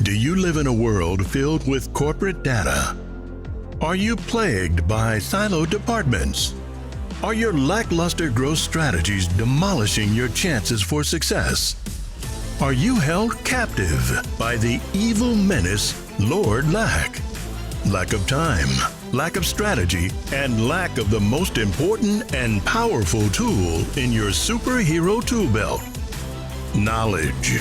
Do you live in a world filled with corporate data? Are you plagued by siloed departments? Are your lackluster growth strategies demolishing your chances for success? Are you held captive by the evil menace, Lord Lack? Lack of time, lack of strategy, and lack of the most important and powerful tool in your superhero tool belt, knowledge.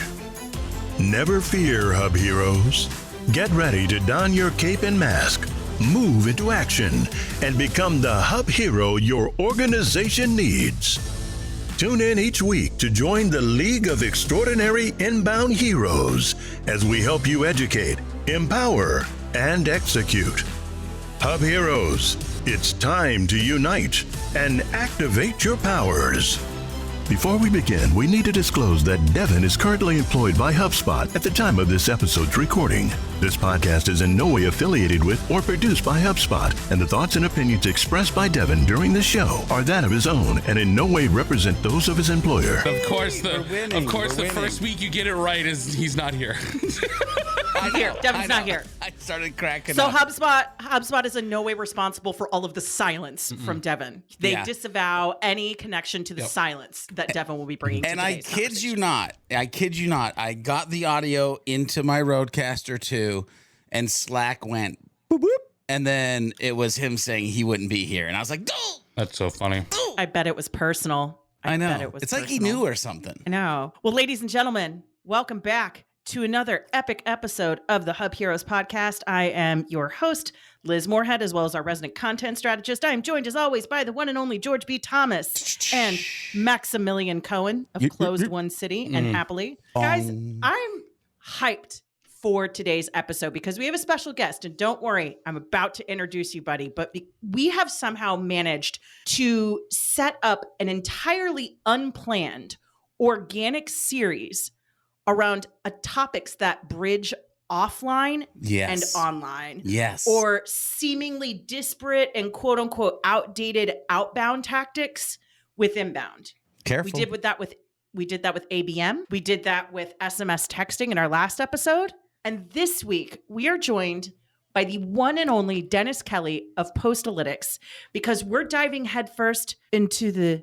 Never fear, Hub Heroes. Get ready to don your cape and mask, move into action, and become the Hub Hero your organization needs. Tune in each week to join the League of Extraordinary Inbound Heroes as we help you educate, empower, and execute. Hub Heroes, it's time to unite and activate your powers. Before we begin, we need to disclose that Devin is currently employed by HubSpot at the time of this episode's recording. This podcast is in no way affiliated with or produced by HubSpot, and the thoughts and opinions expressed by Devin during the show are that of his own and in no way represent those of his employer. Of course, the first week you get it right is he's not here. Devin's not here. I started cracking so up. HubSpot is in no way responsible for all of the silence from Devin. They disavow any connection to the silence that Devin will be bringing to and today's I kid you not, I got the audio into my Rodecaster 2 and Slack went boop, boop, and then it was him saying he wouldn't be here. And I was like, "Duh!" That's so funny. I bet it was personal. I know. Bet it was like he knew or something. I know. Well, ladies and gentlemen, welcome back to another epic episode of the Hub Heroes Podcast. I am your host, Liz Moorhead, as well as our resident content strategist. I am joined, as always, by the one and only George B. Thomas and Maximilian Cohen of Closed One City and Happily. Guys, I'm hyped for today's episode because we have a special guest. And don't worry, I'm about to introduce you, buddy. But we have somehow managed to set up an entirely unplanned, organic series around topics that bridge offline and online. Yes. Or seemingly disparate and quote unquote outdated outbound tactics with inbound. Careful. We did that with ABM. We did that with SMS texting in our last episode. And this week we are joined by the one and only Dennis Kelly of Postalytics, because we're diving headfirst into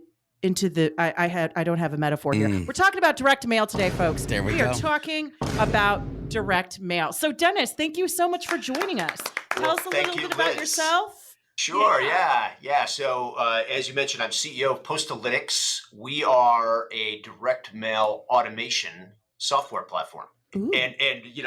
I don't have a metaphor here. We're talking about direct mail today, folks. There we go. We are talking about direct mail. So Dennis, thank you so much for joining us. Tell us a little bit about yourself. Sure. Yeah. So as you mentioned, I'm CEO of Postalytics. We are a direct mail automation software platform. Ooh. And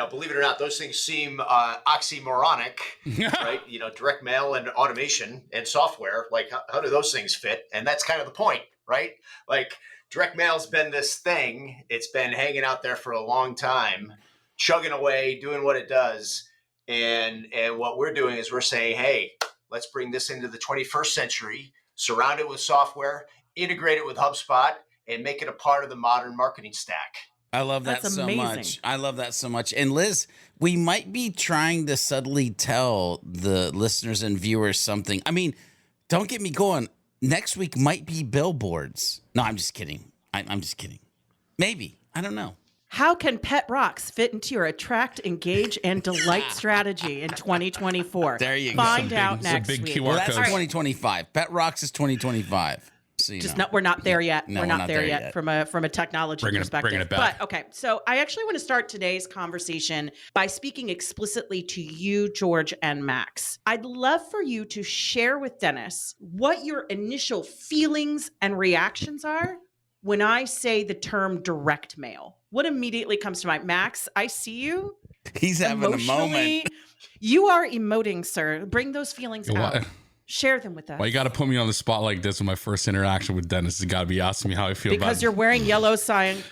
believe it or not, those things seem oxymoronic, right? Direct mail and automation and software, like how do those things fit? And that's kind of the point, right? Like direct mail's been this thing. It's been hanging out there for a long time, chugging away, doing what it does. And what we're doing is we're saying, hey, let's bring this into the 21st century, surround it with software, integrate it with HubSpot, and make it a part of the modern marketing stack. I love that so much. I love that so much. And Liz, we might be trying to subtly tell the listeners and viewers something. I mean, don't get me going. Next week might be billboards. No, I'm just kidding. I'm just kidding. Maybe. I don't know. How can Pet Rocks fit into your attract, engage, and delight strategy in 2024? There you go. Find out next week. Well, that's 2025. Pet Rocks is 2025. So, we're not there yet. No, we're not there yet from a technology perspective. Bringing it back. But okay, so I actually want to start today's conversation by speaking explicitly to you, George and Max. I'd love for you to share with Dennis what your initial feelings and reactions are when I say the term direct mail. What immediately comes to mind? Max, I see you. He's having a moment. You are emoting, sir. Bring those feelings out. Share them with us. Well, you got to put me on the spot like this with my first interaction with Dennis. You got to be asking me how I feel because you're wearing yellow sunglasses,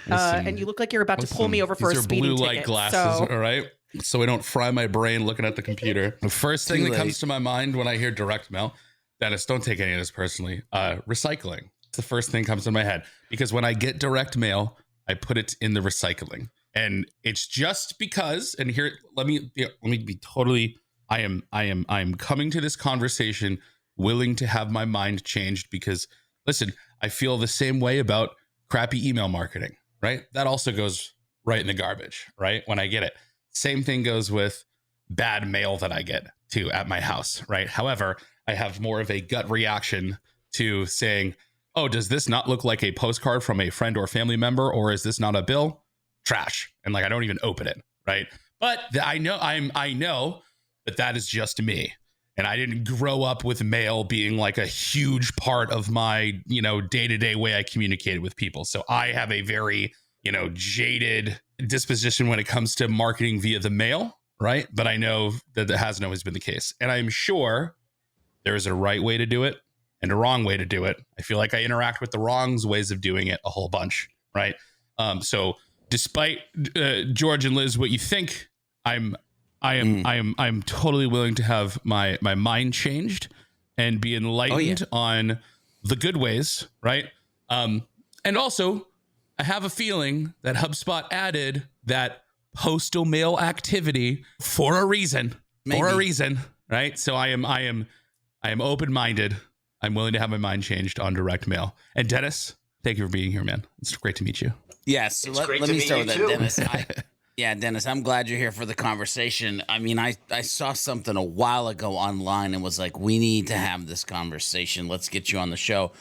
and you look like you're about to pull me over for a speeding ticket. These are blue light glasses, all right? So I don't fry my brain looking at the computer. The first thing that comes to my mind when I hear direct mail, Dennis, don't take any of this personally. Recycling. It's the first thing that comes to my head because when I get direct mail, I put it in the recycling, and it's just because. And here, let me be totally. I am coming to this conversation willing to have my mind changed because, listen, I feel the same way about crappy email marketing, right? That also goes right in the garbage, right? When I get it. Same thing goes with bad mail that I get too at my house, right? However, I have more of a gut reaction to saying, oh, does this not look like a postcard from a friend or family member? Or is this not a bill? Trash. And like, I don't even open it, right? But I know that is just me. And I didn't grow up with mail being like a huge part of my, day-to-day way I communicated with people. So I have a very, jaded disposition when it comes to marketing via the mail, right? But I know that hasn't always been the case. And I'm sure there's a right way to do it and a wrong way to do it. I feel like I interact with the wrong ways of doing it a whole bunch, right? So despite George and Liz, what you think, I'm totally willing to have my mind changed and be enlightened on the good ways, right? And also, I have a feeling that HubSpot added that postal mail activity for a reason. Maybe. For a reason, right? So I am open-minded. I'm willing to have my mind changed on direct mail. And Dennis, thank you for being here, man. It's great to meet you. Yes, so let me start with that, Dennis. Dennis, I'm glad you're here for the conversation. I mean, I saw something a while ago online and was like, we need to have this conversation. Let's get you on the show.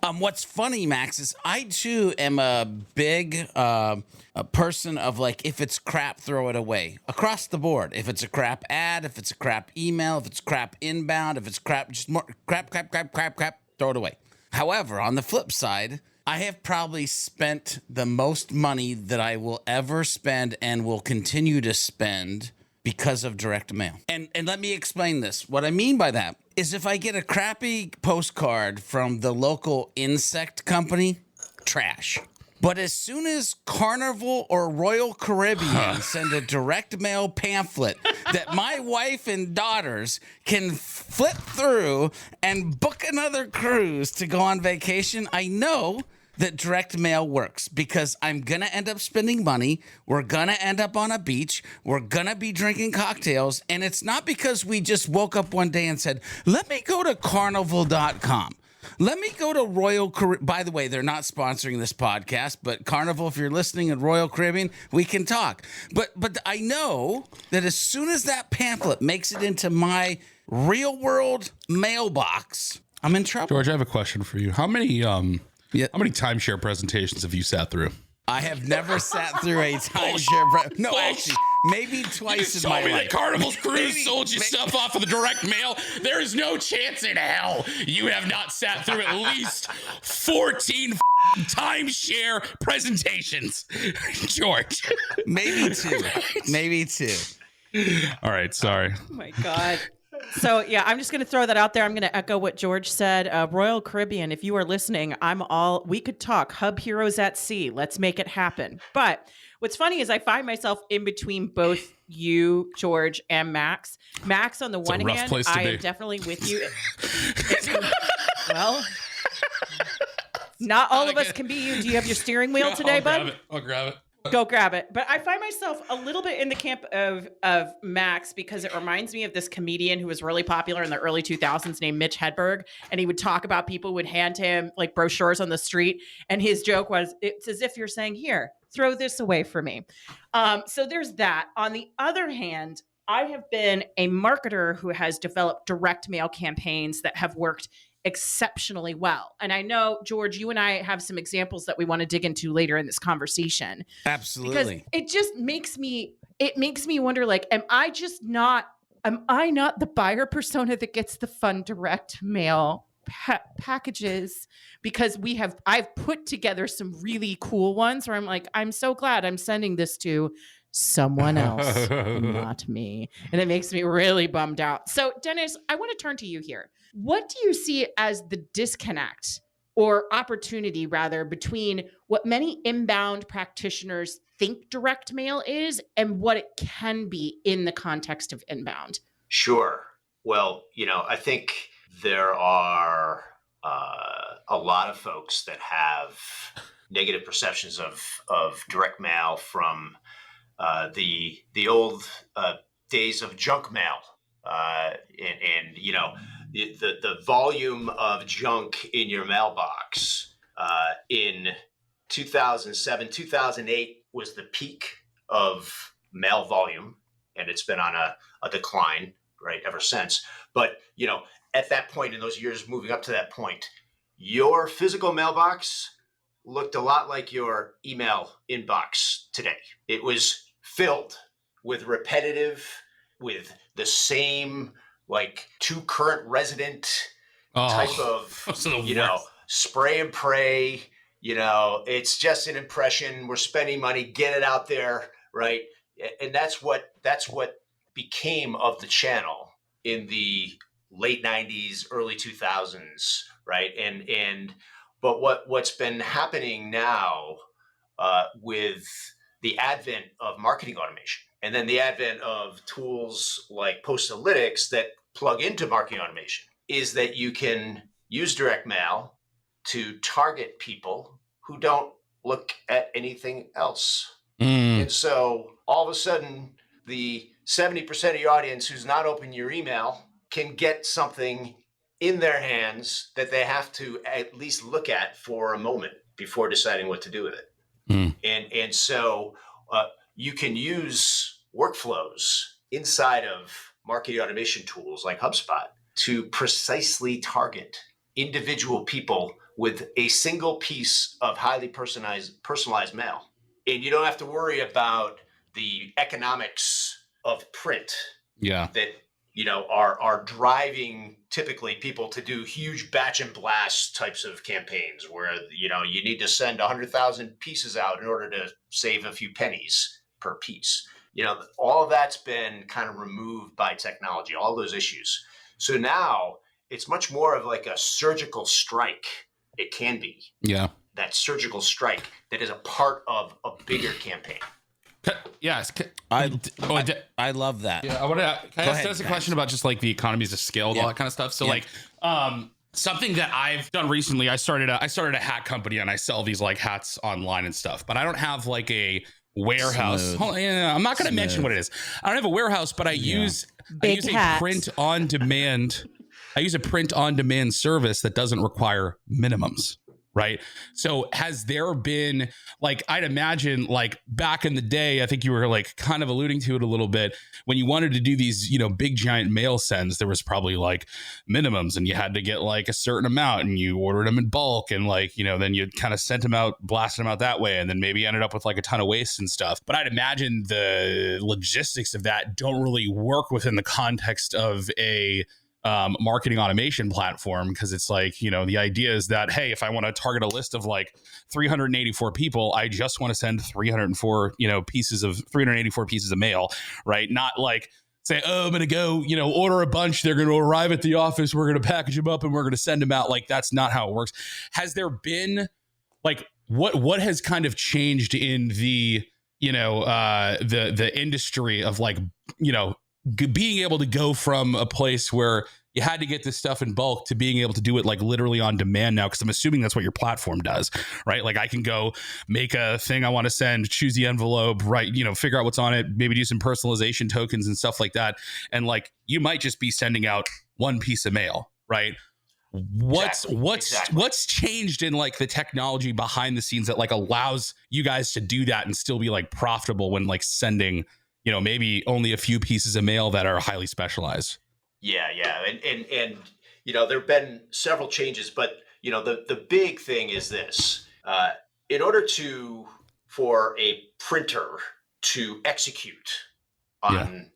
What's funny, Max, is I too am a big a person of like, if it's crap, throw it away across the board. If it's a crap ad, if it's a crap email, if it's crap inbound, if it's crap, just more crap, throw it away. However, on the flip side, I have probably spent the most money that I will ever spend and will continue to spend because of direct mail. And let me explain this. What I mean by that is if I get a crappy postcard from the local insect company, trash. But as soon as Carnival or Royal Caribbean send a direct mail pamphlet that my wife and daughters can flip through and book another cruise to go on vacation, I know that direct mail works because I'm going to end up spending money. We're going to end up on a beach. We're going to be drinking cocktails. And it's not because we just woke up one day and said, let me go to carnival.com. Let me go to Royal Caribbean. By the way, they're not sponsoring this podcast, but Carnival, if you're listening at Royal Caribbean, we can talk. But I know that as soon as that pamphlet makes it into my real world mailbox, I'm in trouble. George, I have a question for you. How many timeshare presentations have you sat through? I have never sat through a timeshare. No, actually, maybe twice in my life. That Carnival's cruise sold you stuff off of the direct mail. There is no chance in hell you have not sat through at least 14 timeshare presentations, George. Maybe two. All right, sorry. Oh my God. So yeah, I'm just going to throw that out there. I'm going to echo what George said. Royal Caribbean, if you are listening, we could talk. HubHeroes at sea. Let's make it happen. But what's funny is I find myself in between both you, George, and Max. Max, on the one hand, I am definitely with you. Well, not all of us can be you. Do you have your steering wheel today, bud? I'll grab it. Go grab it. But I find myself a little bit in the camp of Max because it reminds me of this comedian who was really popular in the early 2000s named Mitch Hedberg. And he would talk about people who would hand him like brochures on the street. And his joke was, it's as if you're saying, here, throw this away for me. So there's that. On the other hand, I have been a marketer who has developed direct mail campaigns that have worked exceptionally well. And I know, George, you and I have some examples that we want to dig into later in this conversation. Absolutely. Because it just makes me wonder, like, am I not the buyer persona that gets the fun direct mail packages? Because I've put together some really cool ones where I'm like, I'm so glad I'm sending this to someone else, not me. And it makes me really bummed out. So Dennis, I want to turn to you here. What do you see as the disconnect or opportunity rather between what many inbound practitioners think direct mail is and what it can be in the context of inbound? Sure. Well, I think there are a lot of folks that have negative perceptions of direct mail from the old days of junk mail, and the volume of junk in your mailbox in 2007, 2008 was the peak of mail volume, and it's been on a decline, right, ever since. But, at that point, in those years moving up to that point, your physical mailbox looked a lot like your email inbox today. It was filled with with the same, like, to current resident type of, spray and pray. It's just an impression. We're spending money, get it out there, right? And that's what became of the channel in the late 90s, early 2000s, right? But what's been happening now with the advent of marketing automation, and then the advent of tools like Postalytics that plug into marketing automation, is that you can use direct mail to target people who don't look at anything else. And so all of a sudden, the 70% of your audience who's not opened your email can get something in their hands that they have to at least look at for a moment before deciding what to do with it. And so you can use workflows inside of marketing automation tools like HubSpot to precisely target individual people with a single piece of highly personalized mail. And you don't have to worry about the economics of print that are driving typically people to do huge batch and blast types of campaigns where you need to send 100,000 pieces out in order to save a few pennies per piece. All of that's been kind of removed by technology, all those issues. So now it's much more of like a surgical strike. It can be. Yeah. That surgical strike that is a part of a bigger campaign. Yes. I love that. Yeah, can I ask a question about just like the economies of scale and all that kind of stuff? So something that I've done recently, I started a hat company and I sell these like hats online and stuff, but I don't have like a warehouse. I'm not going to mention what it is. I don't have a warehouse, but I use a print on demand. I use a print on demand service that doesn't require minimums. Right. So has there been, like, I'd imagine like back in the day, I think you were like kind of alluding to it a little bit, when you wanted to do these, big giant mail sends, there was probably like minimums and you had to get like a certain amount and you ordered them in bulk and like, then you kind of sent them out, blasted them out that way. And then maybe ended up with like a ton of waste and stuff. But I'd imagine the logistics of that don't really work within the context of a marketing automation platform, because it's like, the idea is that, hey, if I want to target a list of like 384 people, I just want to send 384 pieces of mail, right? Not like say, oh, I'm going to go, order a bunch. They're going to arrive at the office. We're going to package them up and we're going to send them out. Like, that's not how it works. Has there been like, what has kind of changed in the, the industry of like, being able to go from a place where you had to get this stuff in bulk to being able to do it like literally on demand now? Because I'm assuming that's what your platform does, right? Like I can go make a thing I want to send, choose the envelope, right? Figure out what's on it, maybe do some personalization tokens and stuff like that. And like, you might just be sending out one piece of mail, right? What's changed in like the technology behind the scenes that like allows you guys to do that and still be like profitable when like sending, maybe only a few pieces of mail that are highly specialized? Yeah. And there've been several changes, but the big thing is this, in order for a printer to execute on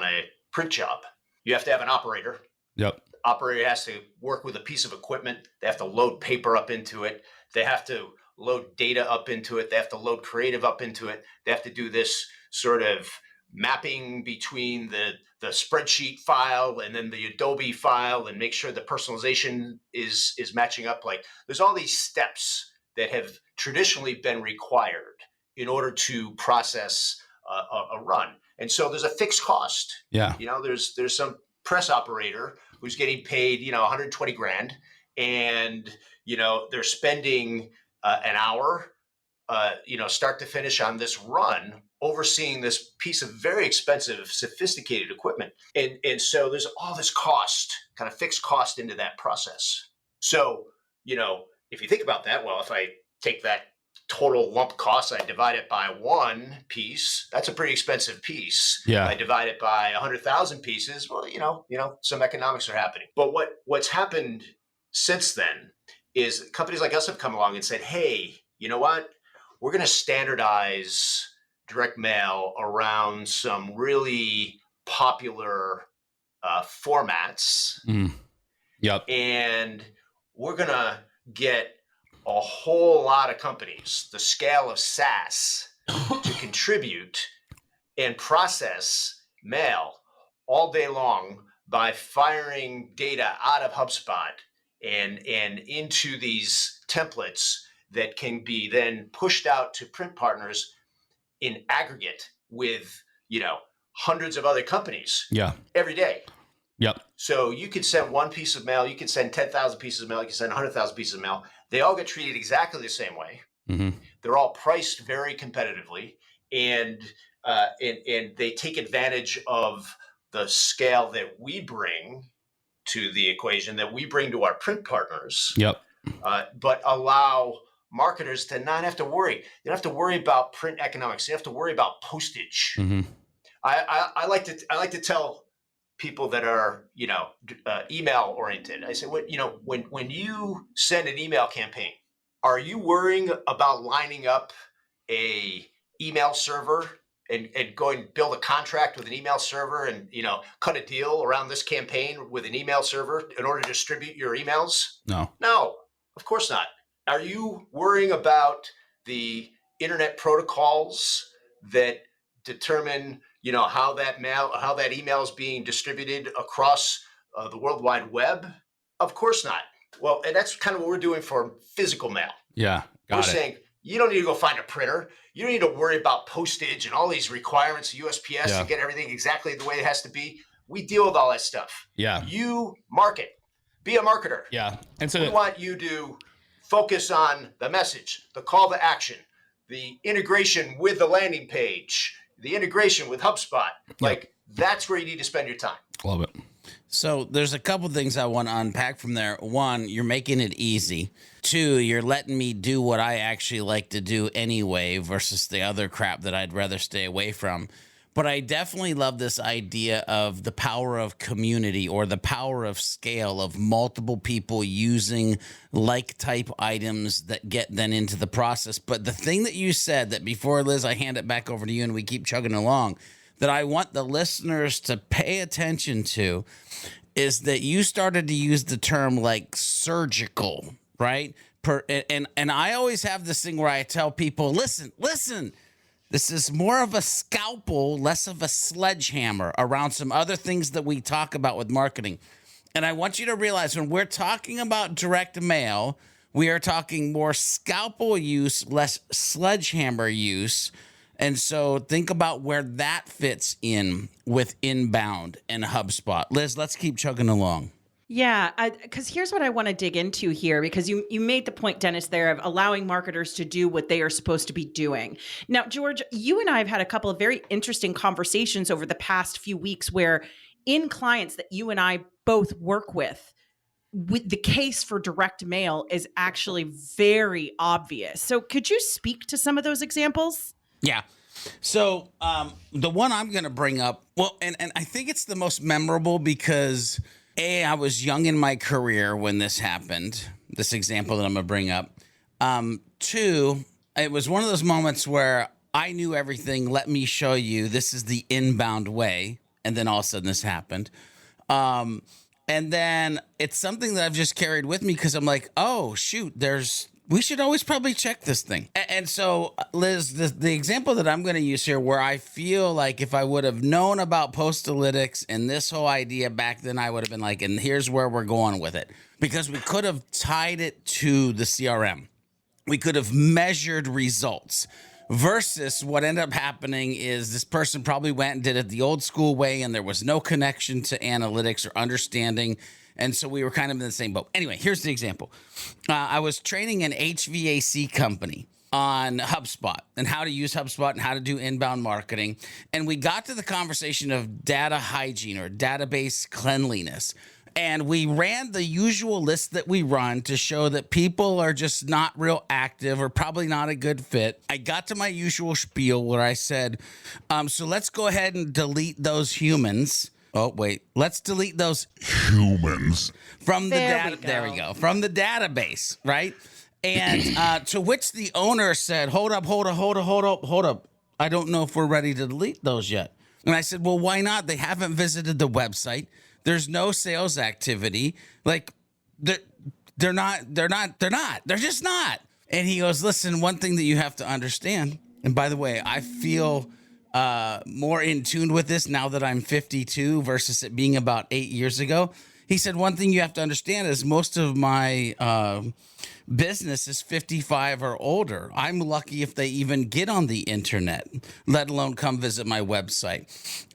a print job, you have to have an operator. Yep. Operator has to work with a piece of equipment. They have to load paper up into it. They have to load data up into it. They have to load creative up into it. They have to do this sort of mapping between the spreadsheet file and then the Adobe file and make sure the personalization is matching up. Like, there's all these steps that have traditionally been required in order to process a run. And so there's a fixed cost. Yeah. There's some press operator who's getting paid, 120 grand, and, they're spending an hour, start to finish on this run, overseeing this piece of very expensive, sophisticated equipment. And so there's all this cost, kind of fixed cost into that process. So, if you think about that, well, if I take that total lump cost. I divide it by one piece. That's a pretty expensive piece. Yeah. I divide it by 100,000 pieces. Well, some economics are happening. But what's happened since then is companies like us have come along and said, hey, you know what? We're going to standardize direct mail around some really popular formats. Yep. And we're going to get a whole lot of companies, the scale of SaaS, to contribute and process mail all day long by firing data out of HubSpot and into these templates that can be then pushed out to print partners in aggregate with, hundreds of other companies every day. Yep. So you could send one piece of mail, you could send 10,000 pieces of mail, you can send 100,000 pieces of mail. They all get treated exactly the same way. They're all priced very competitively, and they take advantage of the scale that we bring to the equation, that we bring to our print partners. Yep. But allow marketers to not have to worry. They don't have to worry about print economics. They don't have to worry about postage. I like to tell people that are, email oriented. I say, when you send an email campaign, are you worrying about lining up a email server and go and build a contract with an email server and, cut a deal around this campaign with an email server in order to distribute your emails? No, of course not. Are you worrying about the internet protocols that determine, how that email is being distributed across the World Wide Web? Of course not. Well, and that's kind of what we're doing for physical mail. Yeah, we're saying you don't need to go find a printer. You don't need to worry about postage and all these requirements, USPS, to get everything exactly the way it has to be. We deal with all that stuff. Yeah. You market. Be a marketer. Yeah. And so we want you to focus on the message, the call to action, the integration with the landing page, the integration with HubSpot. That's where you need to spend your time. Love it. So there's a couple things I want to unpack from there. One, you're making it easy. Two, you're letting me do what I actually like to do anyway versus the other crap that I'd rather stay away from. But I definitely love this idea of the power of community or the power of scale of multiple people using like type items that get then into the process. But the thing that you said that before, Liz, I hand it back over to you and we keep chugging along, that I want the listeners to pay attention to is that you started to use the term like surgical, right? And I always have this thing where I tell people, listen, this is more of a scalpel, less of a sledgehammer around some other things that we talk about with marketing. And I want you to realize when we're talking about direct mail, we are talking more scalpel use, less sledgehammer use. And so think about where that fits in with inbound and HubSpot. Liz, let's keep chugging along. Yeah, because here's what I want to dig into here, because you made the point, Dennis, there of allowing marketers to do what they are supposed to be doing. Now, George, you and I have had a couple of very interesting conversations over the past few weeks where in clients that you and I both work with the case for direct mail is actually very obvious. So could you speak to some of those examples? Yeah. So the one I'm going to bring up, well, and I think it's the most memorable because I was young in my career when this happened, this example that I'm going to bring up. Two, it was one of those moments where I knew everything. Let me show you. This is the inbound way. And then all of a sudden this happened. And then it's something that I've just carried with me because I'm like, oh, shoot, we should always probably check this thing. And so, Liz, the example that I'm going to use here where I feel like if I would have known about Postalytics and this whole idea back then, I would have been like, and here's where we're going with it. Because we could have tied it to the CRM. We could have measured results versus what ended up happening is this person probably went and did it the old school way and there was no connection to analytics or understanding. And so we were kind of in the same boat. Anyway, here's the example. I was training an HVAC company on HubSpot and how to use HubSpot and how to do inbound marketing. And we got to the conversation of data hygiene or database cleanliness. And we ran the usual list that we run to show that people are just not real active or probably not a good fit. I got to my usual spiel where I said, so let's go ahead and delete those humans. Oh, wait, let's delete those humans from the data. There we go. From the database, right? And to which the owner said, hold up. I don't know if we're ready to delete those yet. And I said, well, why not? They haven't visited the website. There's no sales activity. Like they're just not. And he goes, listen, one thing that you have to understand. And by the way, I feel more in tune with this now that I'm 52 versus it being about 8 years ago. He said, one thing you have to understand is most of my business is 55 or older. I'm lucky if they even get on the internet, let alone come visit my website.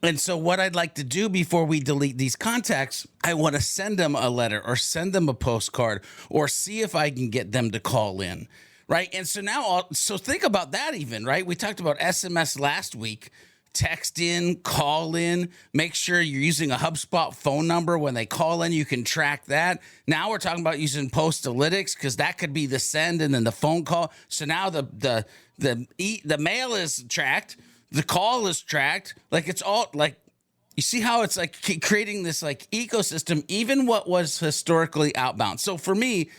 And so what I'd like to do before we delete these contacts, I want to send them a letter or send them a postcard or see if I can get them to call in. Right. And so now, so think about that even, right? We talked about SMS last week. Text in, call in, make sure you're using a HubSpot phone number. When they call in, you can track that. Now we're talking about using Postalytics because that could be the send and then the phone call. So now the mail is tracked, the call is tracked. Like it's all like, you see how it's like creating this like ecosystem, even what was historically outbound. So for me,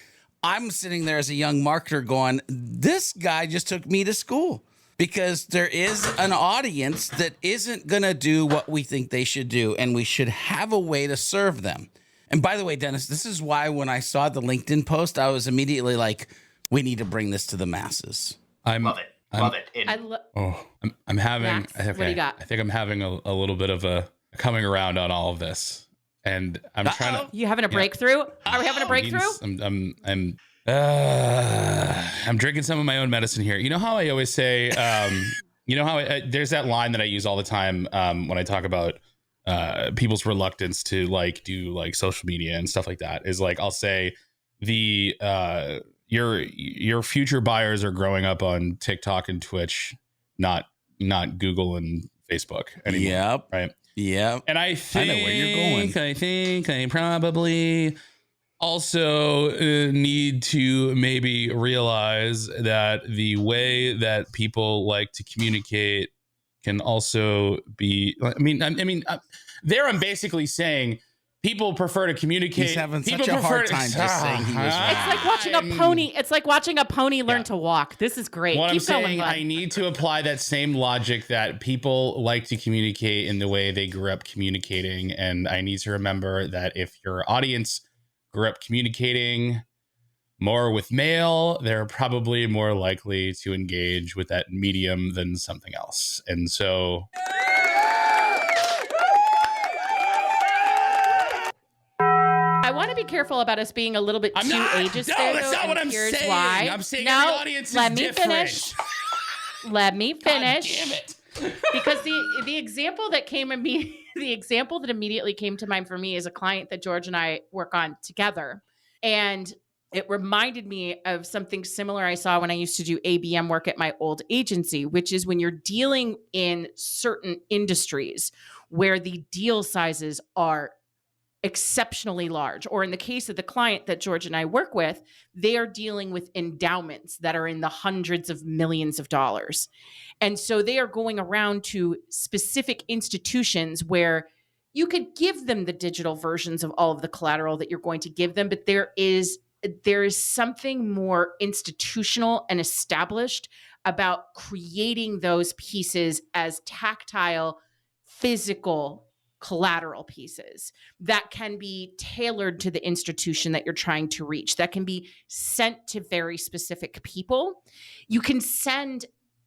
I'm sitting there as a young marketer going, this guy just took me to school. Because there is an audience that isn't going to do what we think they should do, and we should have a way to serve them. And by the way, Dennis, this is why when I saw the LinkedIn post, I was immediately like, we need to bring this to the masses. Love it. I'm having, Max, okay, what do you got? I think I'm having a little bit of a coming around on all of this. And I'm trying to. You having a breakthrough? Are we having a breakthrough? I'm drinking some of my own medicine here. You know how I always say, there's that line that I use all the time when I talk about people's reluctance to like do like social media and stuff like that is like, I'll say your future buyers are growing up on TikTok and Twitch, not Google and Facebook anymore. Yep. Right. Yeah. And I know where you're going. I think I probably also need to maybe realize that the way that people like to communicate can also be, there I'm basically saying people prefer to communicate. He's having such a hard time just saying he was right. It's like watching a pony. It's like watching a pony learn to walk. This is great. What Keep I'm saying, going, bud. I need to apply that same logic that people like to communicate in the way they grew up communicating. And I need to remember that if your audience grew up communicating more with mail, they're probably more likely to engage with that medium than something else. And so I want to be careful about us being a little bit too ageist there. That's not what I'm here's saying. Why. I'm saying no, every audience is different. Let me finish. God damn it. Because the example that immediately came to mind for me is a client that George and I work on together. And it reminded me of something similar I saw when I used to do ABM work at my old agency, which is when you're dealing in certain industries where the deal sizes are exceptionally large, or in the case of the client that George and I work with, they are dealing with endowments that are in the hundreds of millions of dollars. And so they are going around to specific institutions where you could give them the digital versions of all of the collateral that you're going to give them, but there is something more institutional and established about creating those pieces as tactile, physical collateral pieces that can be tailored to the institution that you're trying to reach, that can be sent to very specific people. You can send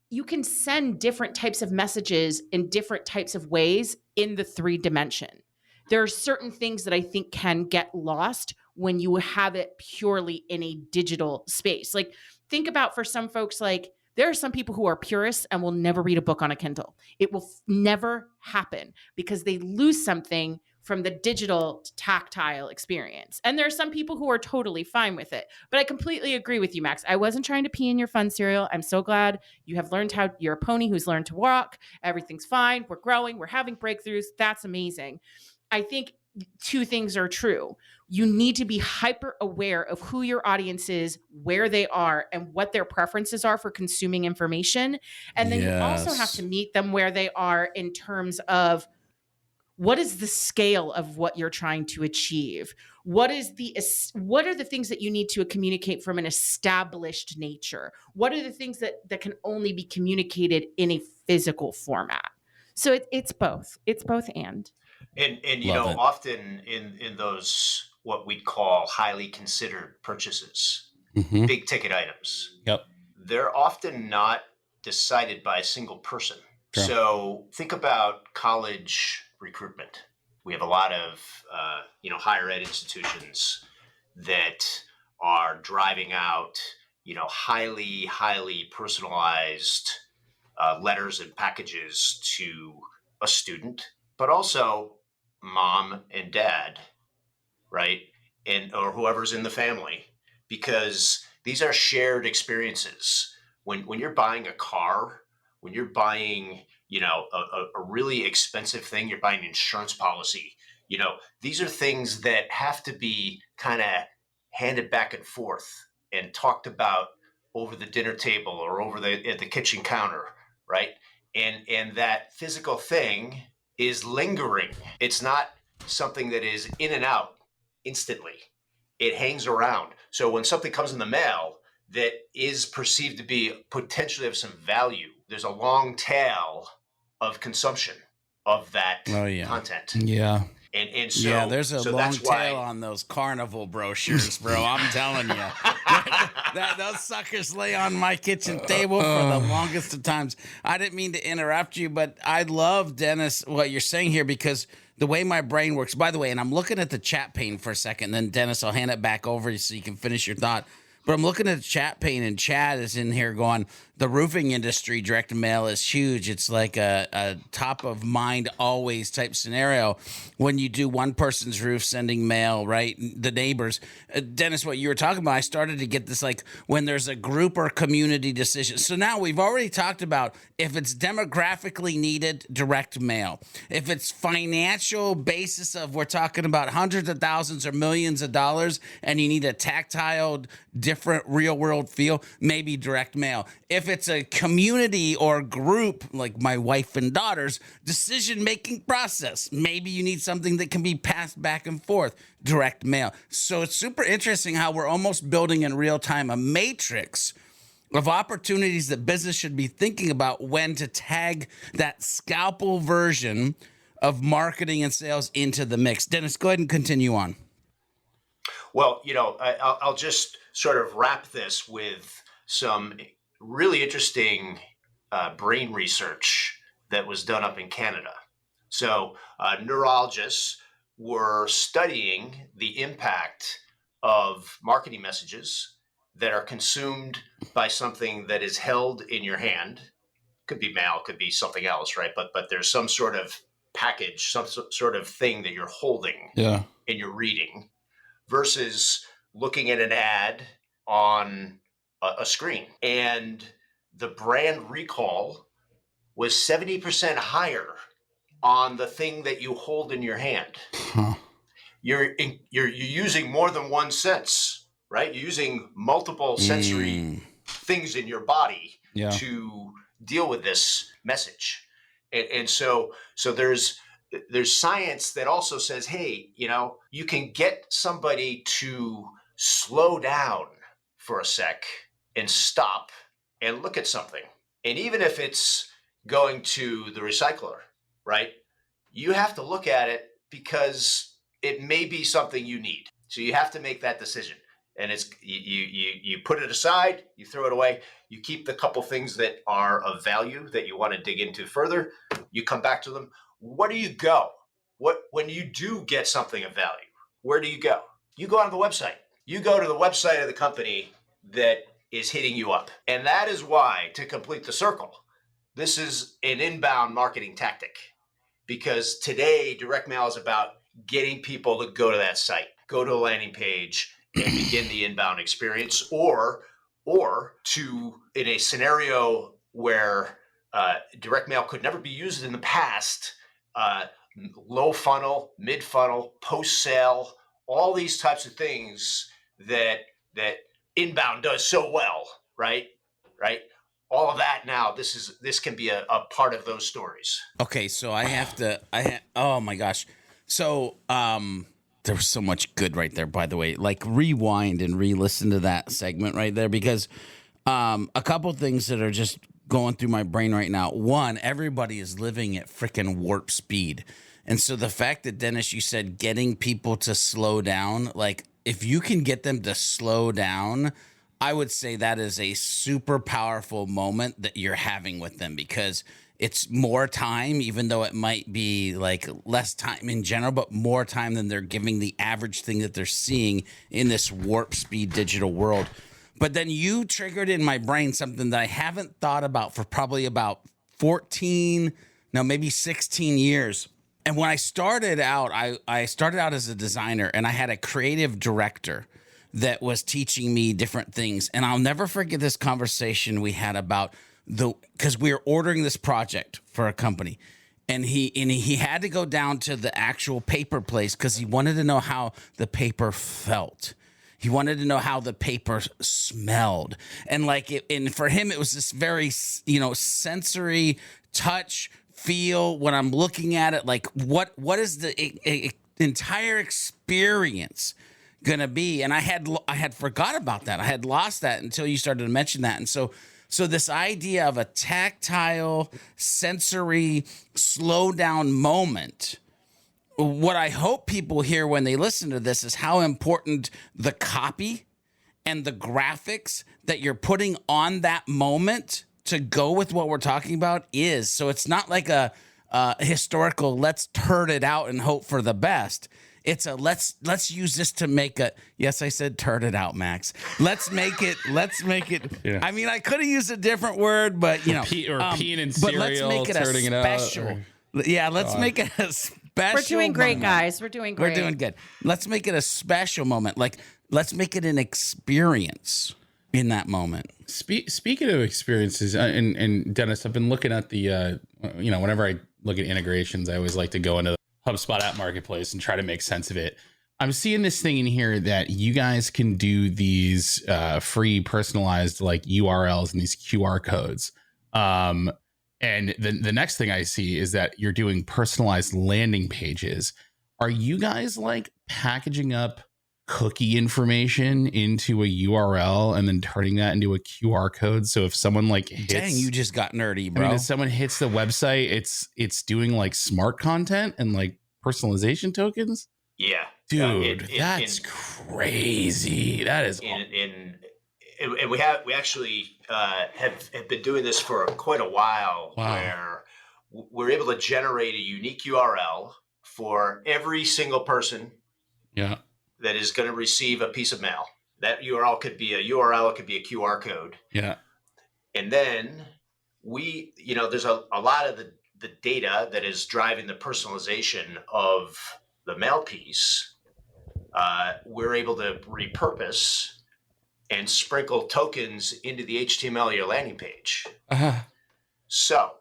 different types of messages in different types of ways in the 3D. There are certain things that I think can get lost when you have it purely in a digital space. Like, think about, for some folks, like, there are some people who are purists and will never read a book on a Kindle. It will never happen because they lose something from the digital to tactile experience. And there are some people who are totally fine with it. But I completely agree with you, Max. I wasn't trying to pee in your fun cereal. I'm so glad you have learned how you're a pony who's learned to walk. Everything's fine. We're growing. We're having breakthroughs. That's amazing. I think two things are true. You need to be hyper aware of who your audience is, where they are, and what their preferences are for consuming information. And then you also have to meet them where they are in terms of what is the scale of what you're trying to achieve? What are the things that you need to communicate from an established nature? What are the things that can only be communicated in a physical format? So it's both. It's both and. And often in those what we'd call highly considered purchases, big ticket items, they're often not decided by a single person. Sure. So think about college recruitment. We have a lot of higher ed institutions that are driving out highly personalized letters and packages to a student, but also mom and dad, right? Or whoever's in the family, because these are shared experiences. When you're buying a car, when you're buying, a really expensive thing, you're buying an insurance policy, these are things that have to be kind of handed back and forth and talked about over the dinner table or at the kitchen counter, right? And that physical thing is lingering. It's not something that is in and out instantly. It hangs around. So when something comes in the mail that is perceived to be potentially of some value, there's a long tail of consumption of that content. Yeah. And so there's a long tail on those carnival brochures, bro. I'm telling you, those suckers lay on my kitchen table for the longest of times. I didn't mean to interrupt you, but I love, Dennis, what you're saying here, because the way my brain works, by the way, and I'm looking at the chat pane for a second, then Dennis, I'll hand it back over you so you can finish your thought. But I'm looking at the chat pane, and Chad is in here going, the roofing industry direct mail is huge. It's like a top of mind always type scenario when you do one person's roof sending mail, right? The neighbors. Dennis, what you were talking about, I started to get this like when there's a group or community decision. So now we've already talked about if it's demographically needed, direct mail. If it's financial basis of we're talking about hundreds of thousands or millions of dollars and you need a tactile, different real world feel, maybe direct mail. If it's a community or group, like my wife and daughter's decision-making process, maybe you need something that can be passed back and forth, direct mail. So it's super interesting how we're almost building in real time a matrix of opportunities that business should be thinking about when to tag that scalpel version of marketing and sales into the mix. Dennis, go ahead and continue on. Well, I'll just sort of wrap this with some really interesting brain research that was done up in Canada. So neurologists were studying the impact of marketing messages that are consumed by something that is held in your hand. Could be mail, could be something else, right? But there's some sort of package, some sort of thing that you're holding and you're reading, versus looking at an ad on a screen. And the brand recall was 70% higher on the thing that you hold in your hand. You're using more than one sense, right? You're using multiple sensory things in your body to deal with this message. And so there's science that also says, hey, you can get somebody to slow down for a sec and stop and look at something. And even if it's going to the recycler, right? You have to look at it because it may be something you need. So you have to make that decision. And it's you put it aside, you throw it away, you keep the couple things that are of value that you want to dig into further, you come back to them. Where do you go? When you do get something of value, where do you go? You go on the website. You go to the website of the company that is hitting you up. And that is why, to complete the circle, this is an inbound marketing tactic. Because today, direct mail is about getting people to go to that site, go to a landing page, and begin the inbound experience, or to, in a scenario where direct mail could never be used in the past, low funnel, mid funnel, post sale, all these types of things that inbound does so well, right? All of that now, this can be a part of those stories. Okay, so oh my gosh. So there was so much good right there, by the way. Like, rewind and re-listen to that segment right there, because a couple things that are just going through my brain right now. One, everybody is living at freaking warp speed. And so the fact that, Dennis, you said getting people to slow down, like, if you can get them to slow down, I would say that is a super powerful moment that you're having with them, because it's more time, even though it might be like less time in general, but more time than they're giving the average thing that they're seeing in this warp speed digital world. But then you triggered in my brain something that I haven't thought about for probably about 16 years. And when I started out, I started out as a designer, and I had a creative director that was teaching me different things. And I'll never forget this conversation we had about because we were ordering this project for a company, and he had to go down to the actual paper place because he wanted to know how the paper felt. He wanted to know how the paper smelled. And and for him, it was this very, sensory touch, feel when I'm looking at it, like what is the entire experience gonna be? And I had forgot about that. I had lost that until you started to mention that. And so this idea of a tactile, sensory, slow down moment, what I hope people hear when they listen to this is how important the copy and the graphics that you're putting on that moment to go with what we're talking about is. So it's not like a historical, let's turd it out and hope for the best. It's a let's use this to make a, yes, I said turd it out, Max. Let's make it. Yeah. I mean, I could have used a different word, but peeing in cereal, let's make it turning a special. it out. Yeah, let's make it a special. We're doing great, moment. guys. We're doing great. We're doing good. Let's make it a special moment. Like, let's make it an experience in that moment. Speaking of experiences, and Dennis, I've been looking at the, whenever I look at integrations, I always like to go into the HubSpot app marketplace and try to make sense of it. I'm seeing this thing in here that you guys can do these free personalized like URLs and these QR codes. And the next thing I see is that you're doing personalized landing pages. Are you guys like packaging up cookie information into a URL and then turning that into a QR code? So if someone like hits, dang, you just got nerdy, bro. I mean, if someone hits the website, it's doing like smart content and like personalization tokens. Yeah, dude, that's crazy. That is and we actually have been doing this for quite a while. Wow. Where we're able to generate a unique URL for every single person. Yeah. That is going to receive a piece of mail. That URL could be a URL, it could be a QR code. Yeah. And then there's a lot of the data that is driving the personalization of the mail piece. We're able to repurpose and sprinkle tokens into the HTML of your landing page. Uh-huh. So,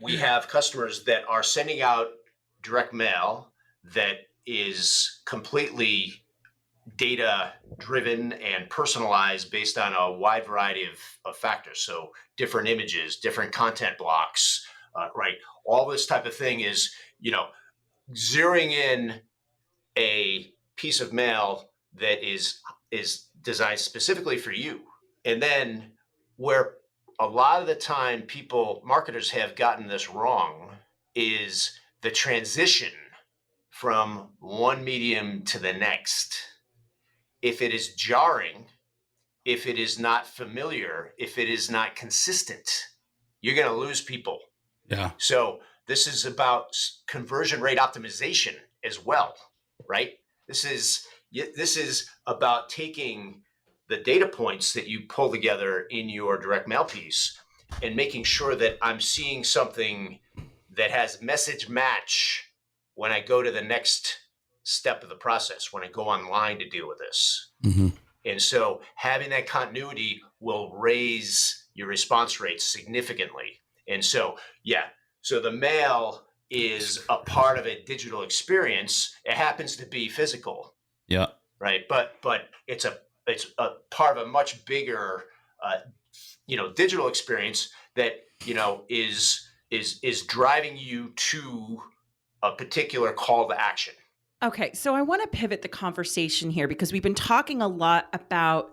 we have customers that are sending out direct mail that is completely data driven and personalized based on a wide variety of factors. So different images, different content blocks, right? All this type of thing is, zeroing in a piece of mail that is designed specifically for you. And then where a lot of the time marketers have gotten this wrong is the transition from one medium to the next. If it is jarring, if it is not familiar, if it is not consistent, you're going to lose people. Yeah. So this is about conversion rate optimization as well, right? This is about taking the data points that you pull together in your direct mail piece and making sure that I'm seeing something that has message match when I go to the next step of the process, when I go online to deal with this. Mm-hmm. And so having that continuity will raise your response rates significantly. And so, so the mail is a part of a digital experience. It happens to be physical. Yeah. Right. But it's a part of a much bigger, digital experience that, is driving you to a particular call to action. Okay. So I want to pivot the conversation here because we've been talking a lot about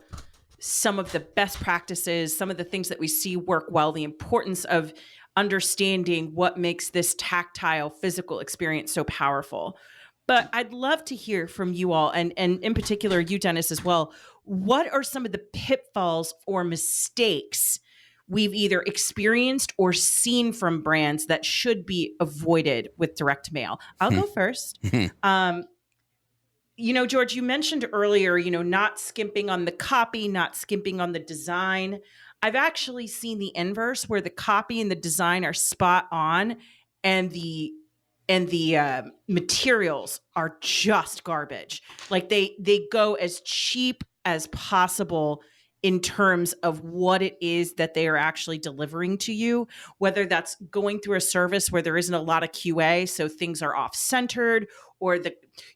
some of the best practices, some of the things that we see work well, the importance of understanding what makes this tactile physical experience so powerful. But I'd love to hear from you all, and in particular, you, Dennis, as well. What are some of the pitfalls or mistakes we've either experienced or seen from brands that should be avoided with direct mail? I'll go first. George, you mentioned earlier, not skimping on the copy, not skimping on the design. I've actually seen the inverse where the copy and the design are spot on and the materials are just garbage. Like they go as cheap as possible in terms of what it is that they are actually delivering to you, whether that's going through a service where there isn't a lot of QA, so things are off-centered, or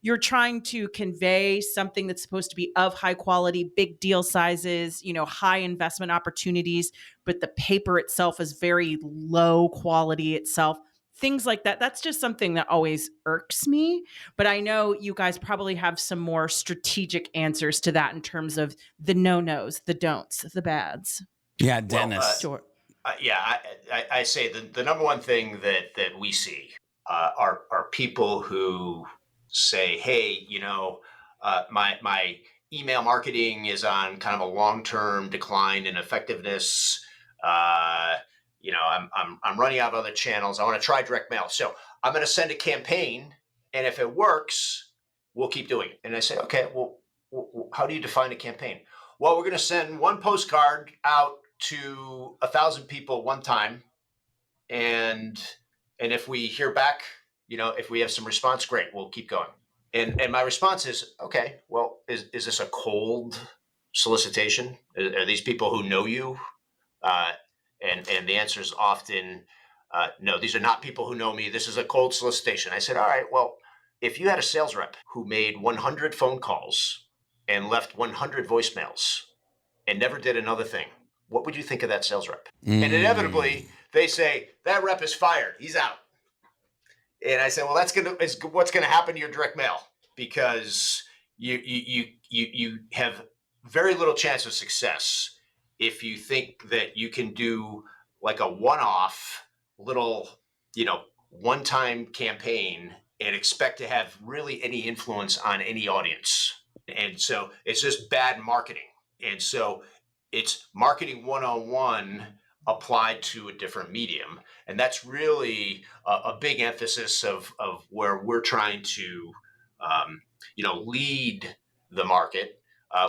you're trying to convey something that's supposed to be of high quality, big deal sizes, high investment opportunities, but the paper itself is very low quality itself. Things like that. That's just something that always irks me. But I know you guys probably have some more strategic answers to that in terms of the no-nos, the don'ts, the bads. Yeah, Dennis. Sure. I say the number one thing that we see are people who say, hey, my email marketing is on kind of a long-term decline in effectiveness. I'm running out of other channels. I want to try direct mail. So I'm going to send a campaign. And if it works, we'll keep doing it. And I say, okay, well, how do you define a campaign? Well, we're going to send one postcard out to 1,000 people one time. And if we hear back, if we have some response, great, we'll keep going. And my response is, okay, well, is this a cold solicitation? Are these people who know you? And the answer is often, no, these are not people who know me. This is a cold solicitation. I said, all right, well, if you had a sales rep who made 100 phone calls and left 100 voicemails and never did another thing, what would you think of that sales rep? And inevitably, they say, that rep is fired. He's out. And I said, well, that's what's going to happen to your direct mail, because you have very little chance of success if you think that you can do like a one-off little, one-time campaign and expect to have really any influence on any audience. And so it's just bad marketing. And so it's marketing 101 applied to a different medium. And that's really a big emphasis of where we're trying to, lead the market.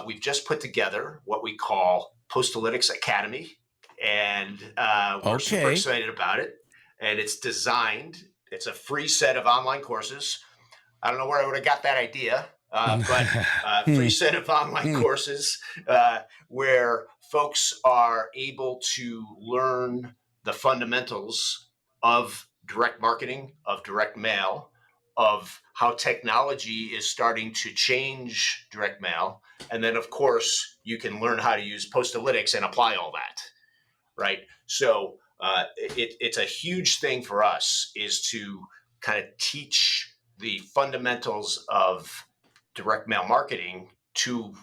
We've just put together what we call Postalytics Academy, and we're super excited about it. And it's a free set of online courses. I don't know where I would have got that idea, but free set of online courses where folks are able to learn the fundamentals of direct marketing, of direct mail, of how technology is starting to change direct mail. And then, of course, you can learn how to use Postalytics and apply all that, right? So it's a huge thing for us is to kind of teach the fundamentals of direct mail marketing to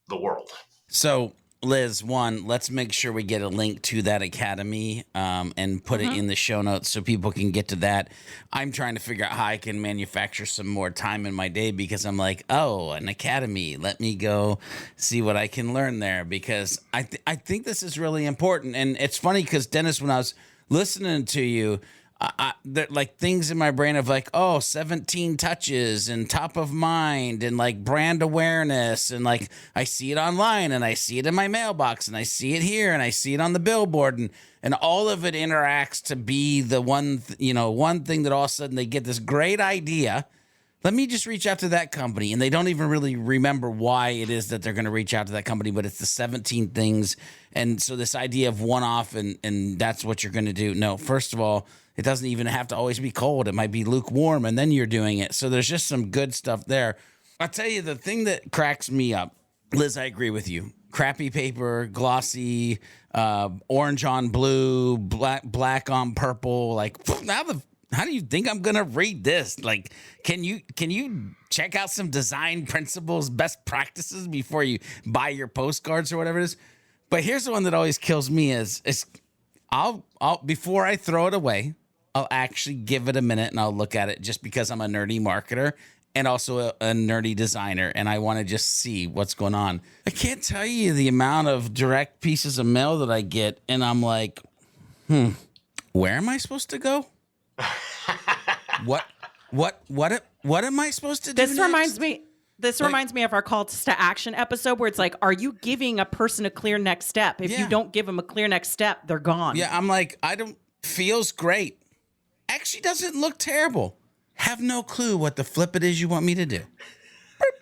the world. So, Liz, let's make sure we get a link to that academy and put it in the show notes so people can get to that. I'm trying to figure out how I can manufacture some more time in my day, because I'm like, oh, an academy. Let me go see what I can learn there, because I think this is really important. And it's funny because, Dennis, when I was listening to you, like things in my brain of like, 17 touches and top of mind and like brand awareness. And like, I see it online and I see it in my mailbox and I see it here and I see it on the billboard, and all of it interacts to be the one thing that all of a sudden they get this great idea let me just reach out to that company. And they don't even really remember why it is that they're going to reach out to that company, but it's the 17 things. And so this idea of one-off and that's what you're going to do. No, first of all, it doesn't even have to always be cold. It might be lukewarm and then you're doing it. So there's just some good stuff there. I'll tell you the thing that cracks me up, Liz, I agree with you. Crappy paper, glossy, orange on blue, black on purple. Like, how do you think I'm gonna read this? Like, can you check out some design principles, best practices before you buy your postcards or whatever it is? But here's the one that always kills me is I'll before I throw it away, I'll actually give it a minute and I'll look at it just because I'm a nerdy marketer and also a nerdy designer and I want to just see what's going on. I can't tell you the amount of direct pieces of mail that I get and I'm like, where am I supposed to go? What am I supposed to do? This reminds me of our calls to action episode where it's like, are you giving a person a clear next step? If you don't give them a clear next step, they're gone. Yeah, I'm like, feels great. Actually doesn't look terrible. Have no clue what the flip it is you want me to do.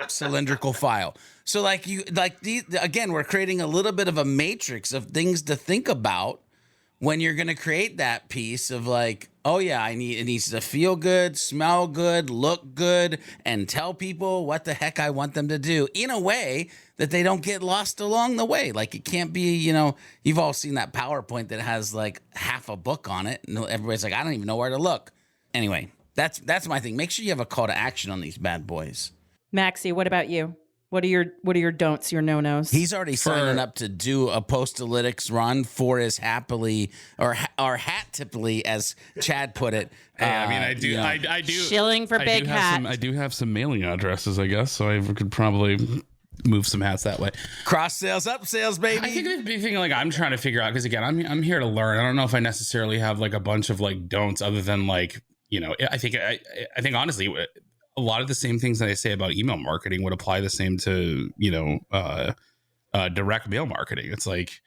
Cylindrical file. So again, we're creating a little bit of a matrix of things to think about when you're going to create that piece of like, oh yeah, it needs to feel good, smell good, look good, and tell people what the heck I want them to do in a way that they don't get lost along the way. Like it can't be, you've all seen that PowerPoint that has like half a book on it. And everybody's like, I don't even know where to look. Anyway, that's my thing. Make sure you have a call to action on these bad boys. Maxie, what about you? What are your don'ts, your no-nos? He's already signing up to do a post-alytics run for his happily or hat tippily, as Chad put it. I mean, I do. Shilling for big hat. I do have some mailing addresses, I guess, so I could probably move some hats that way. Cross sales, up sales, baby. I think the big thing, like I'm trying to figure out, because again, I'm here to learn. I don't know if I necessarily have like a bunch of like don'ts, other than like I think honestly, a lot of the same things that I say about email marketing would apply the same to, direct mail marketing. It's like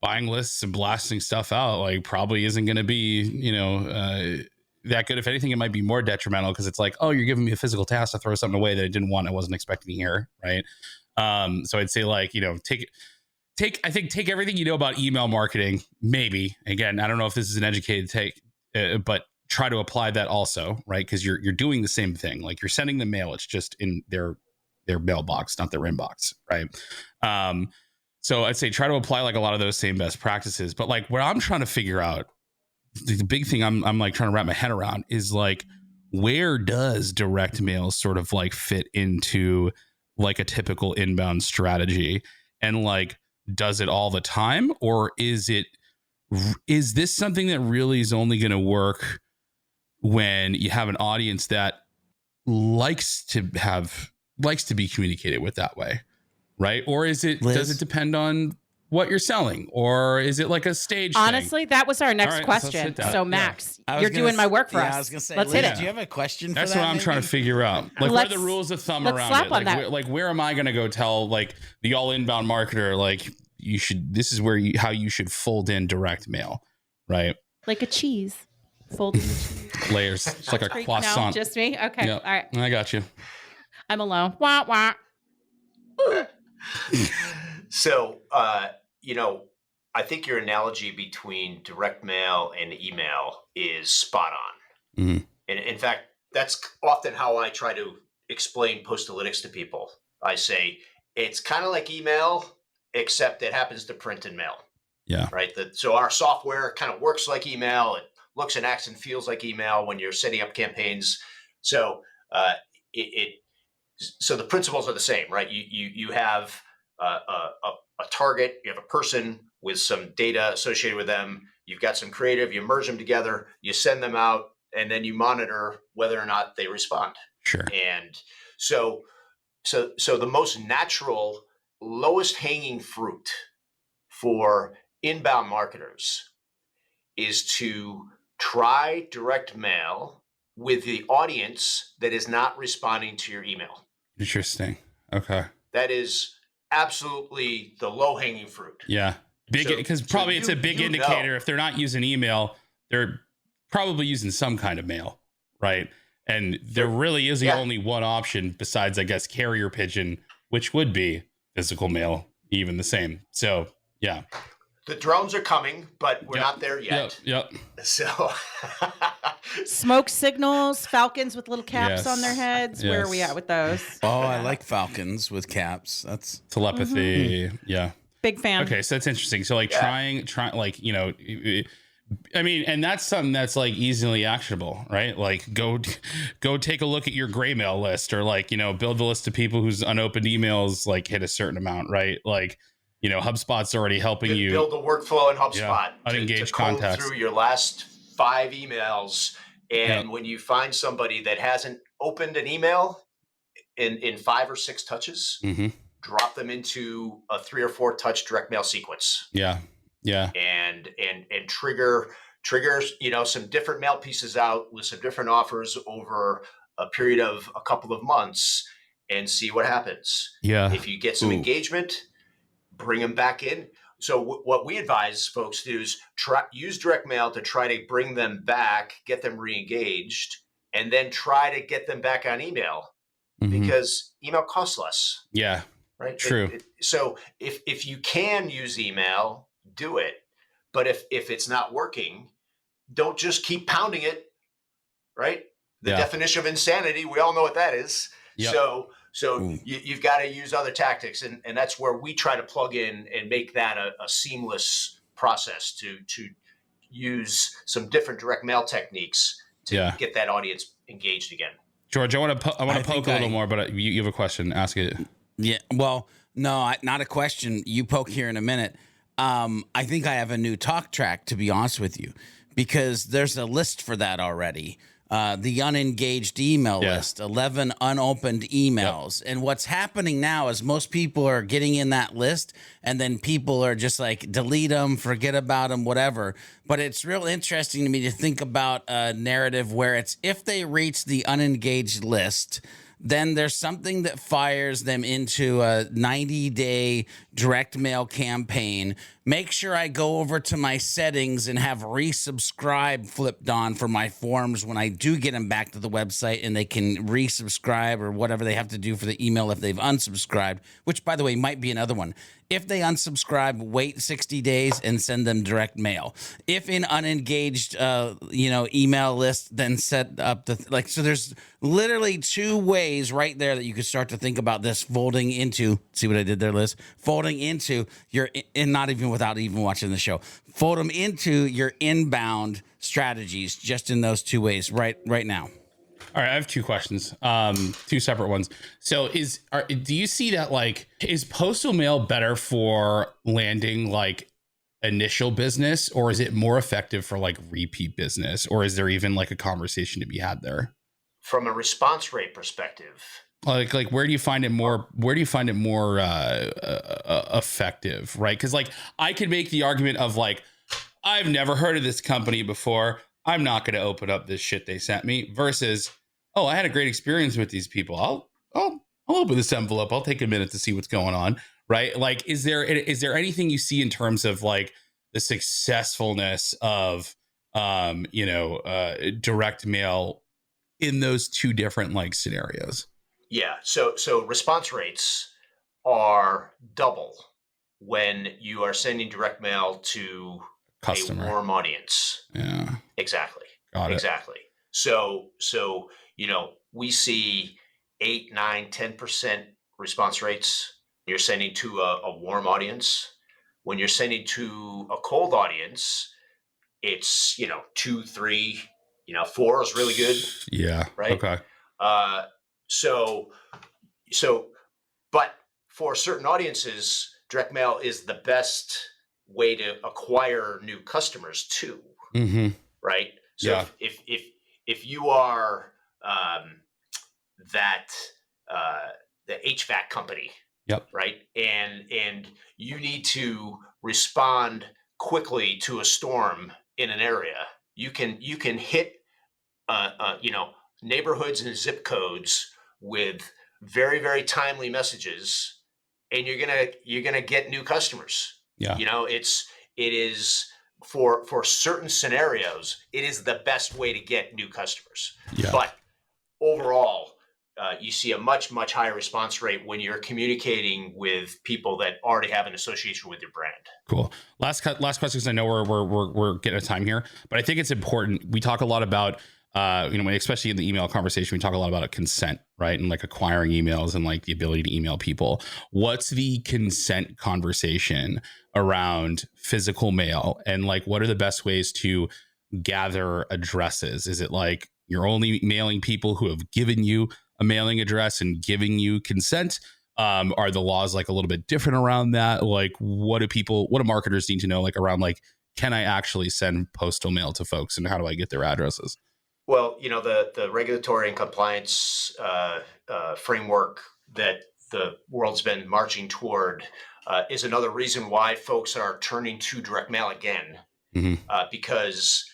buying lists and blasting stuff out, like probably isn't going to be, that good. If anything, it might be more detrimental because it's like, oh, you're giving me a physical task to throw something away that I didn't want. I wasn't expecting here. Right. So I'd say like, take everything you know about email marketing. Maybe, again, I don't know if this is an educated take, but try to apply that also, right? Because you're doing the same thing. Like you're sending the mail, it's just in their mailbox, not their inbox, right? So I'd say try to apply like a lot of those same best practices. But like what I'm trying to figure out, the big thing I'm like trying to wrap my head around is like, where does direct mail sort of like fit into like a typical inbound strategy? And like, does it all the time? Or is this something that really is only going to work when you have an audience that likes to be communicated with that way, right? Or is it, Liz? Does it depend on what you're selling, or is it like a stage Honestly, thing? that was our next All right, question. So Max, Yeah. you're doing my work for us. I was gonna say, let's Liz, hit it. Do you have a question? That's for that, what I'm maybe? trying to figure out. Like, what are the rules of thumb around slap it? on that. Like, where am I going to go tell like the all inbound marketer, like this is how you should fold in direct mail, right? Like a cheese. Folding the cheese. Layers. It's like a croissant. No, just me? Okay. Yep. All right. I got you. I'm alone. Wah, wah. So, I think your analogy between direct mail and email is spot on. Mm-hmm. And in fact, that's often how I try to explain post-alytics to people. I say, it's kind of like email, except it happens to print and mail. Yeah. Right. So our software kind of works like email. It looks and acts and feels like email when you're setting up campaigns. So so the principles are the same, right? You have a target, you have a person with some data associated with them. You've got some creative, you merge them together, you send them out, and then you monitor whether or not they respond. Sure. And so the most natural, lowest hanging fruit for inbound marketers is to try direct mail with the audience that is not responding to your email. Interesting. Okay. That is absolutely the low hanging fruit. Yeah. Because probably it's a big indicator. If they're not using email, they're probably using some kind of mail, right? And there really is only one option besides, I guess, carrier pigeon, which would be physical mail, even the same. So, yeah. The drones are coming, but we're not there yet. Yep. So smoke signals, falcons with little caps on their heads. Where are we at with those? Oh, I like falcons with caps. That's telepathy. Yeah. Big fan. Okay, so that's interesting. So like trying like, you know, I mean, and that's something that's like easily actionable, right? Like go take a look at your gray mail list, or like, you know, build a list of people whose unopened emails like hit a certain amount, right? Like, you know, HubSpot's already helping you build a workflow in HubSpot. Unengaged to comb contacts through your last 5 emails, and when you find somebody that hasn't opened an email in 5 or 6 touches, drop them into a 3 or 4 touch direct mail sequence. Yeah. And trigger, you know, some different mail pieces out with some different offers over a period of a couple of months, and see what happens. Yeah. If you get some engagement, bring them back in. So what we advise folks to do is use direct mail to try to bring them back, get them re-engaged, and then try to get them back on email, because email costs less. Yeah. Right. True. So if you can use email, do it. But if it's not working, don't just keep pounding it. Right. The definition of insanity, we all know what that is. Yep. So you've got to use other tactics, and that's where we try to plug in and make that a seamless process to use some different direct mail techniques to get that audience engaged again. George, I want to poke a little more, but you have a question. Ask it. Yeah. Well, no, not a question. You poke here in a minute. I think I have a new talk track, to be honest with you, because there's a list for that already. The unengaged email list, 11 unopened emails. And what's happening now is most people are getting in that list, and then people are just like, delete them, forget about them, whatever. But it's real interesting to me to think about a narrative where it's, if they reach the unengaged list, then there's something that fires them into a 90-day direct mail campaign. Make sure I go over to my settings and have resubscribe flipped on for my forms when I do get them back to the website, and they can resubscribe or whatever they have to do for the email if they've unsubscribed, which, by the way, might be another one. If they unsubscribe, wait 60 days and send them direct mail. If in unengaged, email list, then set up so there's literally 2 ways right there that you could start to think about this folding into, see what I did there, Liz? Folding into your, and not even without even watching the show, fold them into your inbound strategies just in those 2 ways right now. All right, I have 2 questions, 2 separate ones. So do you see that, like, is postal mail better for landing like initial business, or is it more effective for like repeat business, or is there even like a conversation to be had there? From a response rate perspective, like where do you find it more effective, right? Because like I could make the argument of like, I've never heard of this company before, I'm not going to open up this shit they sent me, versus, oh, I had a great experience with these people, I'll open this envelope, I'll take a minute to see what's going on, right? Like, is there anything you see in terms of like the successfulness of direct mail in those 2 different like scenarios? Yeah. So response rates are double when you are sending direct mail to Customer. A warm audience. Yeah. Exactly. Got it. Exactly. So we see 8, 9, 10% response rates. You're sending to a warm audience. When you're sending to a cold audience, it's 2, 3, 4 is really good. Yeah. Right. Okay. But for certain audiences, direct mail is the best way to acquire new customers too. Mm-hmm. Right. So if you are the HVAC company, right, and you need to respond quickly to a storm in an area, you can hit neighborhoods and zip codes with very, very timely messages, and you're gonna get new customers. Yeah. It is for certain scenarios, it is the best way to get new customers. Yeah. But overall, you see a much, much higher response rate when you're communicating with people that already have an association with your brand. Cool. Last question, because I know we're getting a time here, but I think it's important. We talk a lot about, especially in the email conversation, we talk a lot about consent, right? And like acquiring emails and like the ability to email people. What's the consent conversation around physical mail? And like, what are the best ways to gather addresses? Is it like you're only mailing people who have given you a mailing address and giving you consent? Are the laws like a little bit different around that? Like, what do marketers need to know, like around like, can I actually send postal mail to folks, and how do I get their addresses? Well, the regulatory and compliance framework that the world's been marching toward is another reason why folks are turning to direct mail again, because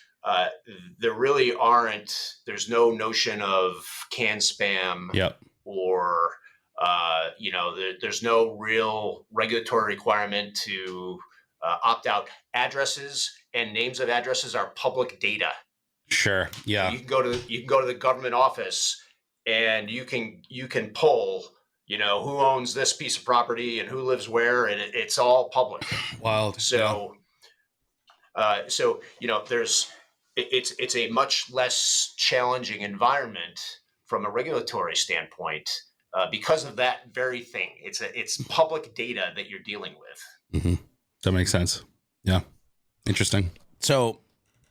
there's no notion of canned spam, or there's no real regulatory requirement to opt out. Addresses and names of addresses are public data. Sure. Yeah. You can go to the government office and you can pull, who owns this piece of property and who lives where, and it's all public. Wild. So, it's a much less challenging environment from a regulatory standpoint because of that very thing. It's public data that you're dealing with. Mm-hmm. That makes sense. Yeah. Interesting. So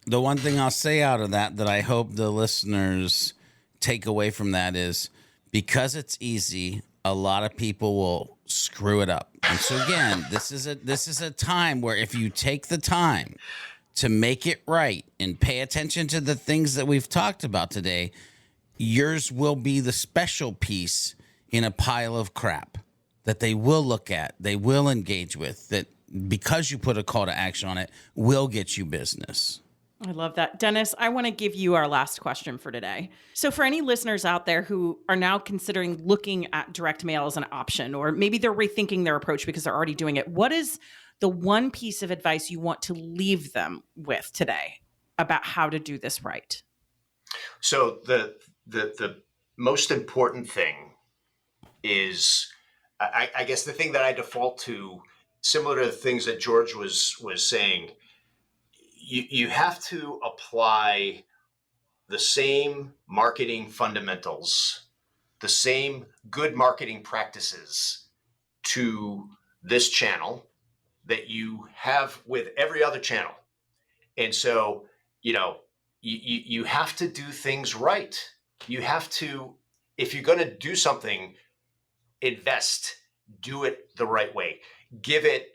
the one thing I'll say out of that I hope the listeners take away from that is, because it's easy, a lot of people will screw it up. And so again, this is a time where if you take the time to make it right and pay attention to the things that we've talked about today, yours will be the special piece in a pile of crap that they will look at, they will engage with, that because you put a call to action on it will get you business. I love that. Dennis, I want to give you our last question for today. So for any listeners out there who are now considering looking at direct mail as an option, or maybe they're rethinking their approach because they're already doing it, what is the one piece of advice you want to leave them with today about how to do this right? So the most important thing is, I guess the thing that I default to, similar to the things that George was saying, you have to apply the same marketing fundamentals, the same good marketing practices to this channel that you have with every other channel. And so, you have to do things right. You have to, if you're going to do something, invest, do it the right way. Give it,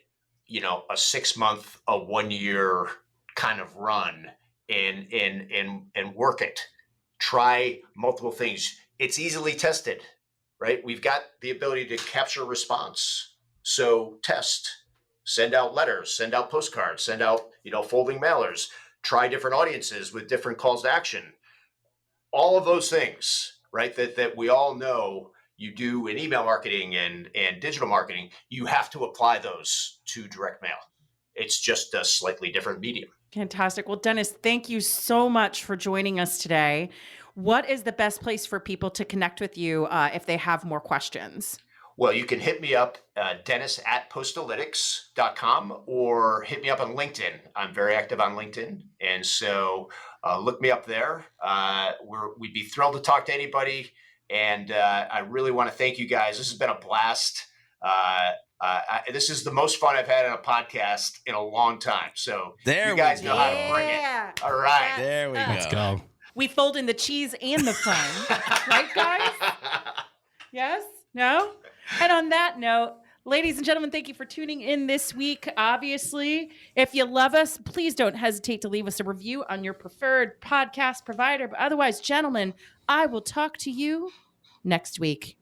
a 6 month, a 1 year kind of run and work it. Try multiple things. It's easily tested, right? We've got the ability to capture response. So test, send out letters, send out postcards, send out, folding mailers, try different audiences with different calls to action. All of those things, right? That we all know you do in email marketing and digital marketing, you have to apply those to direct mail. It's just a slightly different medium. Fantastic. Well, Dennis, thank you so much for joining us today. What is the best place for people to connect with you if they have more questions? Well, you can hit me up, dennis@postalytics.com, or hit me up on LinkedIn. I'm very active on LinkedIn. And so look me up there. We'd be thrilled to talk to anybody. And I really want to thank you guys. This has been a blast. This is the most fun I've had on a podcast in a long time. So you guys know how to bring it. All right. There we go. Let's go. We fold in the cheese and the fun. Right, guys? Yes? No? And on that note, ladies and gentlemen, thank you for tuning in this week. Obviously, if you love us, please don't hesitate to leave us a review on your preferred podcast provider. But otherwise, gentlemen, I will talk to you next week.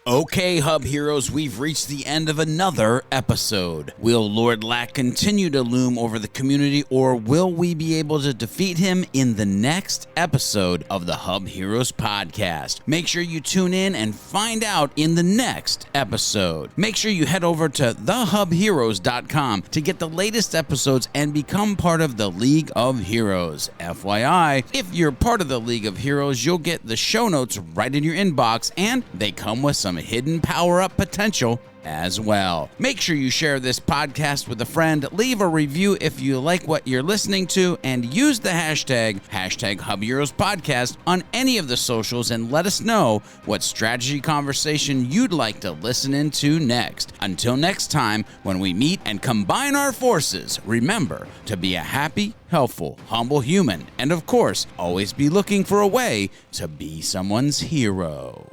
Okay, Hub Heroes, we've reached the end of another episode. Will Lord Lack continue to loom over the community, or will we be able to defeat him in the next episode of the Hub Heroes Podcast? Make sure you tune in and find out in the next episode. Make sure you head over to thehubheroes.com to get the latest episodes and become part of the League of Heroes. FYI, if you're part of the League of Heroes, you'll get the show notes right in your inbox, and they come with some hidden power-up potential as well. Make sure you share this podcast with a friend, leave a review if you like what you're listening to, and use the hashtag HubHeroes Podcast on any of the socials and let us know what strategy conversation you'd like to listen into next. Until next time, when we meet and combine our forces, remember to be a happy, helpful, humble human, and of course, always be looking for a way to be someone's hero.